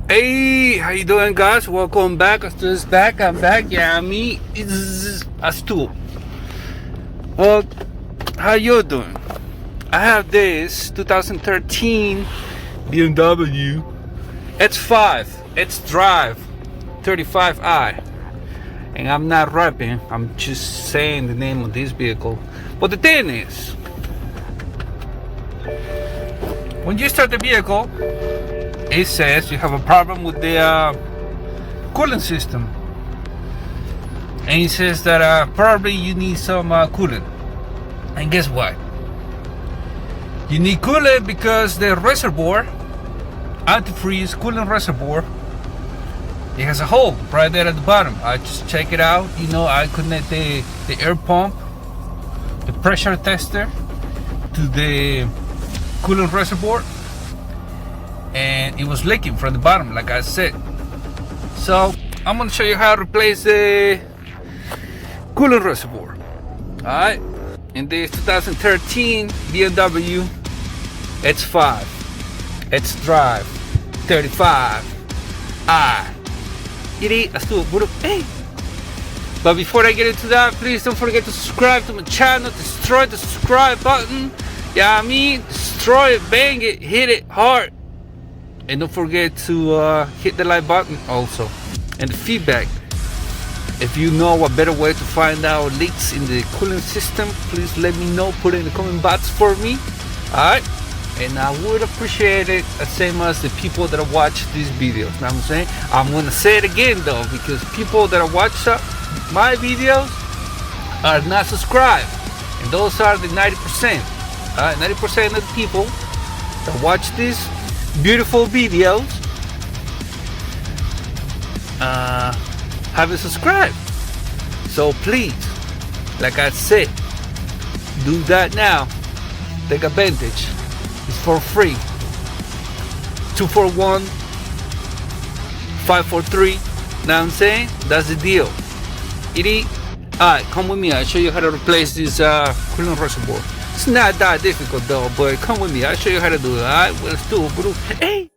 Hey, how you doing, guys? Welcome back. It's back. I'm back. Yeah, me. It's us too. Well, how you doing? I have this 2013 BMW X5 X Drive 35i, and I'm not rapping. I'm just saying the name of this vehicle. But the thing is, when you start the vehicle, it says you have a problem with the coolant system, and it says that probably you need some coolant. And guess what? You need coolant because the reservoir, antifreeze coolant reservoir, it has a hole right there at the bottom. I just check it out. I connect the air pump, the pressure tester, to the coolant reservoir, and it was leaking from the bottom, like I said. So I'm gonna show you how to replace the coolant reservoir. Alright, in this 2013 BMW X5 X Drive 35i. Hey. But before I get into that, please don't forget to subscribe to my channel. Destroy the subscribe button. Destroy it, bang it, hit it hard. And don't forget to hit the like button also. And the feedback. If you know a better way to find out leaks in the cooling system, please let me know. Put it in the comment box for me. Alright? And I would appreciate it, the same as the people that watch these videos. Know what I'm saying? I'm gonna say it again though, because people that watch my videos are not subscribed. And those are the 90%. 90% of the people that watch these beautiful videos haven't subscribed. So please, like I said, do that now. Take advantage. It's for free. 241-543. Now I'm saying? That's the deal. Alright, come with me. I'll show you how to replace this coolant reservoir. It's not that difficult though, but come with me. I'll show you how to do it. Alright, well, let's do it, bro. Hey!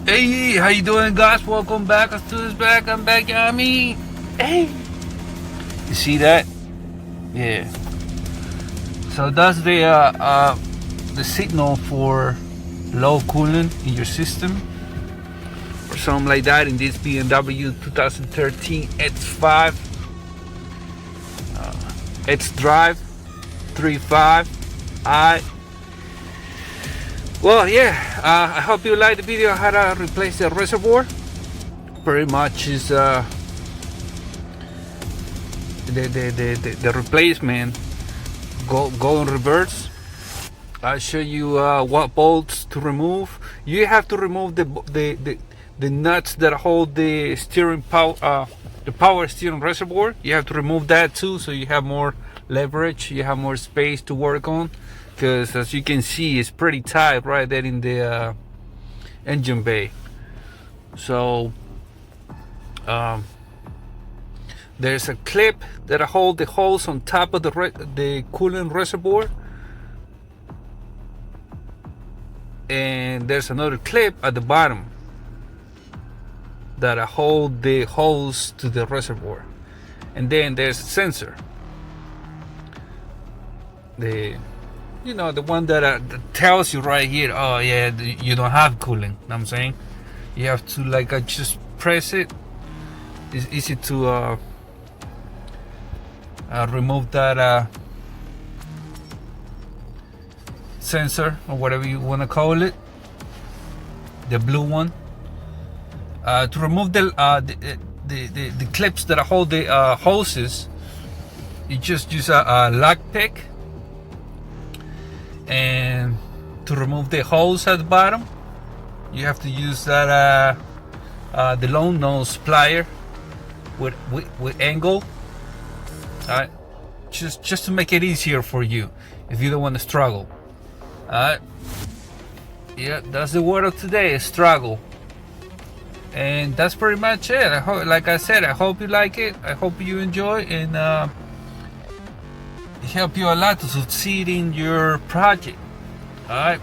Hey, how you doing, guys? Welcome back. Let's do this back. I'm back. Hey, you see that? Yeah. So that's the signal for low coolant in your system, or something like that. In this BMW 2013 X5 X Drive 3.5. Alright. Well, yeah, I hope you like the video how to replace the reservoir. Pretty much is the replacement. Go in reverse. I'll show you what bolts to remove. You have to remove the nuts that hold the steering power, the power steering reservoir. You have to remove that too, so you have more leverage, you have more space to work on. Because as you can see, it's pretty tight right there in the engine bay. So there's a clip that holds the hose on top of the coolant reservoir, and there's another clip at the bottom that hold the hose to the reservoir, and then there's a sensor, the one that tells you right here, oh yeah, you don't have coolant. You know what I'm saying? You have to just press it. It's easy to remove that sensor or whatever you want to call it, the blue one. To remove the clips that hold the hoses, you just use a lock pick. And to remove the hose at the bottom, you have to use that the long nose plier with angle. Alright, just to make it easier for you if you don't want to struggle. Alright, yeah, that's the word of today, struggle. And that's pretty much it. I hope, like I said, I hope you like it. I hope you enjoy, and it help you a lot to succeed in your project. Alright,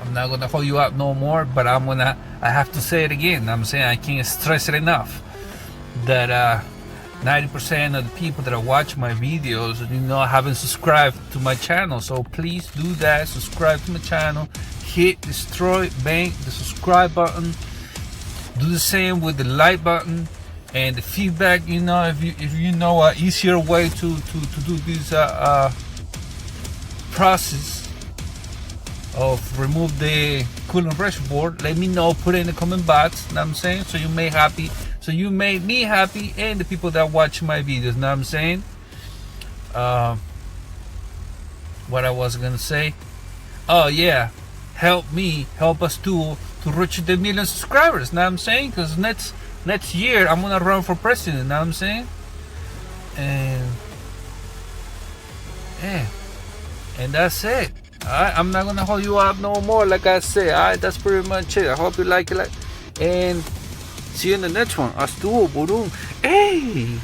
I'm not gonna hold you up no more, but I have to say it again. I'm saying, I can't stress it enough that 90% of the people that watch my videos, haven't subscribed to my channel. So please do that. Subscribe to my channel. Hit bang the subscribe button. Do the same with the like button and the feedback. If you know an easier way to do this process of remove the coolant reservoir, let me know. Put it in the comment box. Know what I'm saying? So you made me happy, and the people that watch my videos. Know what I'm saying? What I was gonna say? Oh yeah, help us to reach the 1 million subscribers. Know what I'm saying? Because next year I'm gonna run for president. Know what I'm saying? And yeah, and that's it. Alright, I'm not gonna hold you up no more. Like I said, alright, that's pretty much it. I hope you like it, and see you in the next one. Estuvo, boom. Hey.